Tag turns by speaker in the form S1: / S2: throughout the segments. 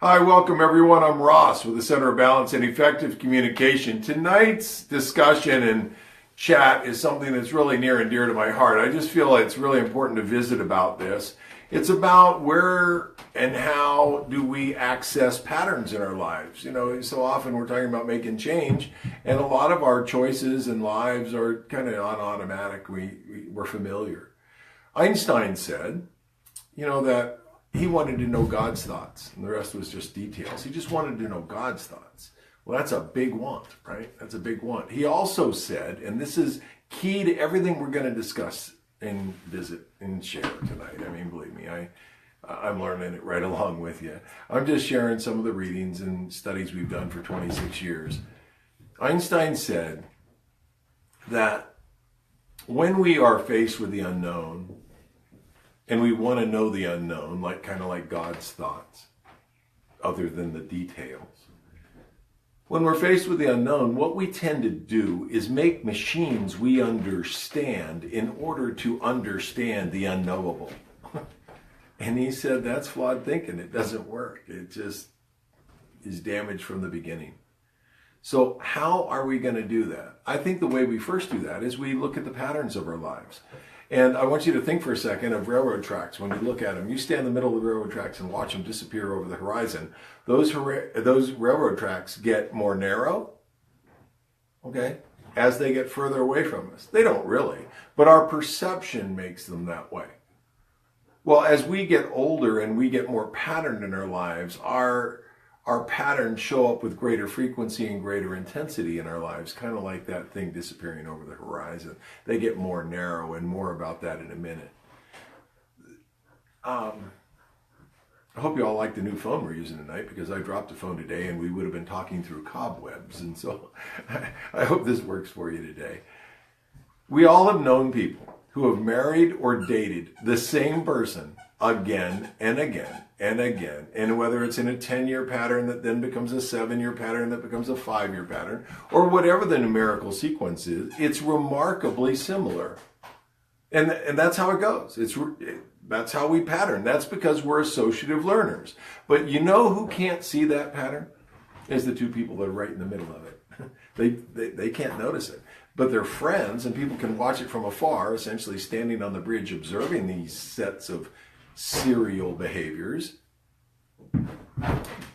S1: Hi, welcome everyone. I'm Ross with the Center of Balance and Effective Communication. Tonight's discussion and chat is something that's really near and dear to my heart. I just feel it's really important to visit about this. It's about where and how do we access patterns in our lives. You know, so often we're talking about making change, and a lot of our choices and lives are kind of on automatic. We're familiar. Einstein said, that he wanted to know God's thoughts, and the rest was just details. He just wanted to know God's thoughts. Well, that's a big want, right? That's a big want. He also said, and this is key to everything we're going to discuss and visit and share tonight. I mean, believe me, I'm learning it right along with you. I'm just sharing some of the readings and studies we've done for 26 years. Einstein said that when we are faced with the unknown, and we want to know the unknown, kind of like God's thoughts, other than the details. When we're faced with the unknown, what we tend to do is make machines we understand in order to understand the unknowable. And he said that's flawed thinking. It doesn't work. It just is damaged from the beginning. So how are we going to do that? I think the way we first do that is we look at the patterns of our lives. And I want you to think for a second of railroad tracks. When you look at them, you stand in the middle of the railroad tracks and watch them disappear over the horizon. Those railroad tracks get more narrow, okay, as they get further away from us. They don't really, but our perception makes them that way. Well, as we get older and we get more patterned in our lives, our patterns show up with greater frequency and greater intensity in our lives, kind of like that thing disappearing over the horizon. They get more narrow, and more about that in a minute. I hope you all like the new phone we're using tonight, because I dropped the phone today and we would have been talking through cobwebs, and so I hope this works for you today. We all have known people who have married or dated the same person again and again and again. And whether it's in a 10-year pattern that then becomes a 7-year pattern that becomes a 5-year pattern, or whatever the numerical sequence is, it's remarkably similar. And that's how it goes. That's how we pattern. That's because we're associative learners. But you know who can't see that pattern? Is the two people that are right in the middle of it. They can't notice it. But their friends, and people can watch it from afar, essentially standing on the bridge observing these sets of serial behaviors.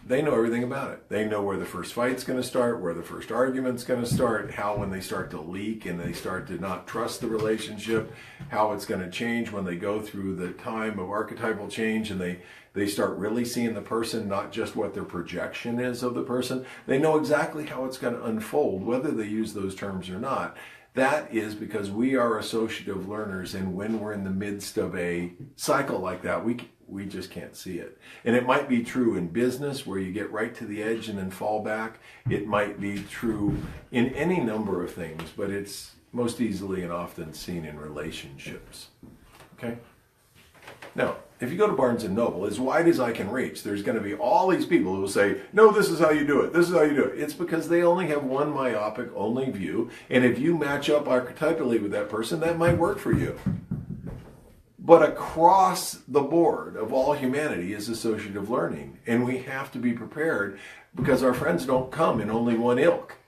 S1: They know everything about it. They know where the first fight's going to start, where the first argument's going to start, how when they start to leak and they start to not trust the relationship, how it's going to change when they go through the time of archetypal change and they start really seeing the person, not just what their projection is of the person. They know exactly how it's going to unfold, whether they use those terms or not. That is because we are associative learners, and when we're in the midst of a cycle like that, we just can't see it. And it might be true in business, where you get right to the edge and then fall back. It might be true in any number of things, but it's most easily and often seen in relationships. Okay? Now, if you go to Barnes & Noble, as wide as I can reach, there's going to be all these people who will say, no, this is how you do it. This is how you do it. It's because they only have one myopic only view. And if you match up archetypally with that person, that might work for you. But across the board of all humanity is associative learning. And we have to be prepared, because our friends don't come in only one ilk.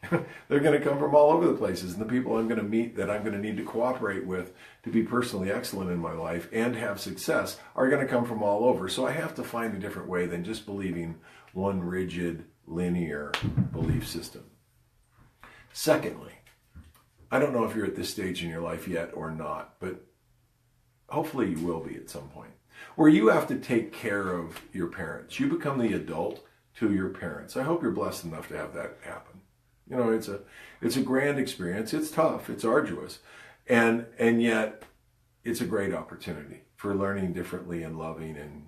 S1: They're going to come from all over the places. And the people I'm going to meet that I'm going to need to cooperate with to be personally excellent in my life and have success are going to come from all over. So I have to find a different way than just believing one rigid, linear belief system. Secondly, I don't know if you're at this stage in your life yet or not, but hopefully you will be at some point, where you have to take care of your parents. You become the adult to your parents. I hope you're blessed enough to have that happen. It's a grand experience. It's tough. It's arduous. And yet it's a great opportunity for learning differently and loving and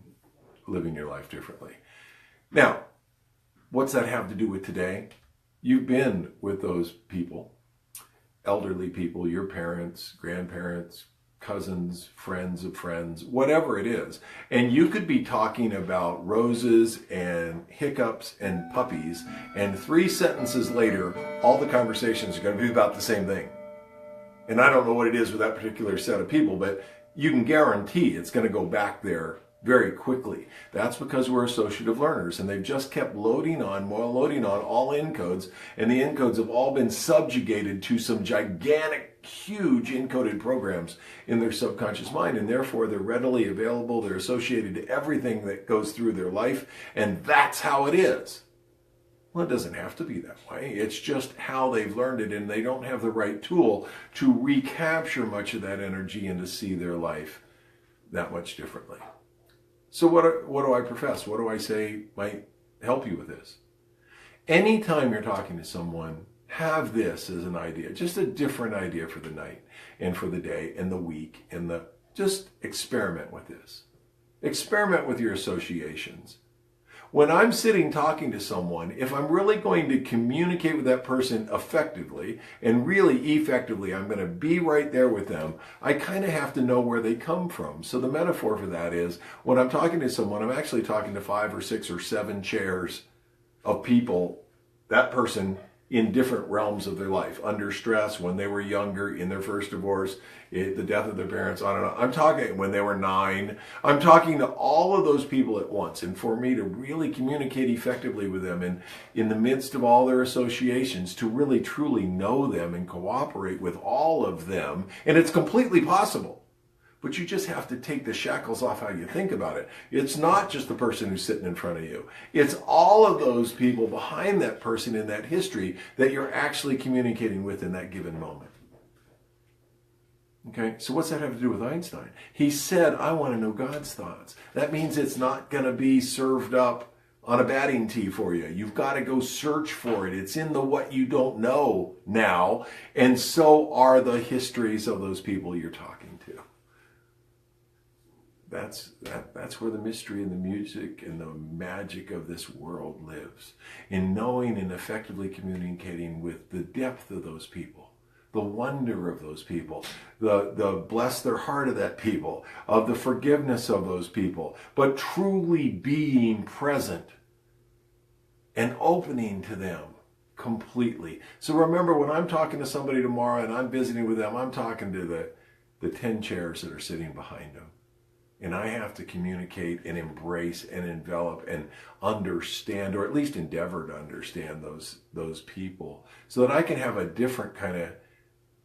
S1: living your life differently. Now, what's that have to do with today? You've been with those people, elderly people, your parents, grandparents, cousins, friends of friends, whatever it is. And you could be talking about roses and hiccups and puppies, and 3 sentences later, all the conversations are going to be about the same thing. And I don't know what it is with that particular set of people, but you can guarantee it's going to go back there very quickly. That's because we're associative learners, and they've just kept loading on all encodes, and the encodes have all been subjugated to some gigantic, huge encoded programs in their subconscious mind, and therefore they're readily available, they're associated to everything that goes through their life, and that's how it is. Well, it doesn't have to be that way. It's just how they've learned it, and they don't have the right tool to recapture much of that energy and to see their life that much differently. So what do I profess? What do I say might help you with this? Anytime you're talking to someone, have this as an idea, just a different idea for the night and for the day and the week, and just experiment with this. Experiment with your associations. When I'm sitting talking to someone, if I'm really going to communicate with that person effectively, and really effectively, I'm going to be right there with them, I kind of have to know where they come from. So the metaphor for that is, when I'm talking to someone, I'm actually talking to 5 or 6 or 7 chairs of people, that person in different realms of their life, under stress, when they were younger, in their first divorce, the death of their parents, I don't know. I'm talking when they were 9. I'm talking to all of those people at once. And for me to really communicate effectively with them, and in the midst of all their associations, to really truly know them and cooperate with all of them, and it's completely possible. But you just have to take the shackles off how you think about it. It's not just the person who's sitting in front of you. It's all of those people behind that person in that history that you're actually communicating with in that given moment. Okay, so what's that have to do with Einstein? He said, I want to know God's thoughts. That means it's not going to be served up on a batting tee for you. You've got to go search for it. It's in the what you don't know now, and so are the histories of those people you're talking to. That's where the mystery and the music and the magic of this world lives, in knowing and effectively communicating with the depth of those people, the wonder of those people, the bless their heart of that people, of the forgiveness of those people, but truly being present and opening to them completely. So remember, when I'm talking to somebody tomorrow and I'm visiting with them, I'm talking to the 10 chairs that are sitting behind them. And I have to communicate and embrace and envelop and understand, or at least endeavor to understand those people, so that I can have a different kind of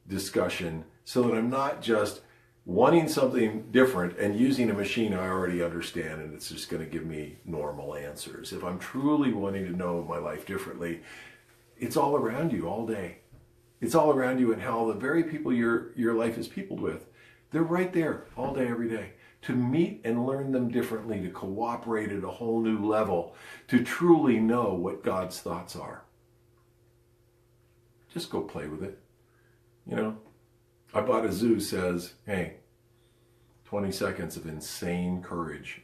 S1: discussion, so that I'm not just wanting something different and using a machine I already understand and it's just going to give me normal answers. If I'm truly wanting to know my life differently, it's all around you all day. It's all around you, and how the very people your life is peopled with, they're right there all day, every day. To meet and learn them differently, to cooperate at a whole new level, to truly know what God's thoughts are. Just go play with it. You know, I Bought a Zoo says, hey, 20 seconds of insane courage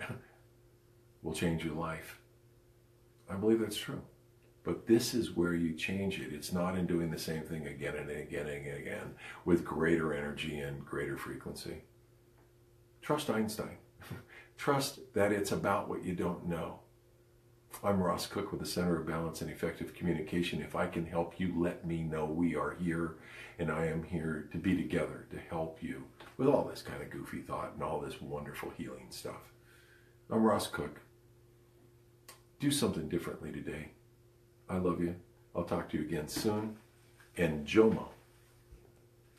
S1: will change your life. I believe that's true. But this is where you change it. It's not in doing the same thing again and again and again with greater energy and greater frequency. Trust Einstein. Trust that it's about what you don't know. I'm Ross Cook with the Center of Balance and Effective Communication. If I can help you, let me know. We are here, and I am here to be together to help you with all this kind of goofy thought and all this wonderful healing stuff. I'm Ross Cook. Do something differently today. I love you. I'll talk to you again soon. And Jomo.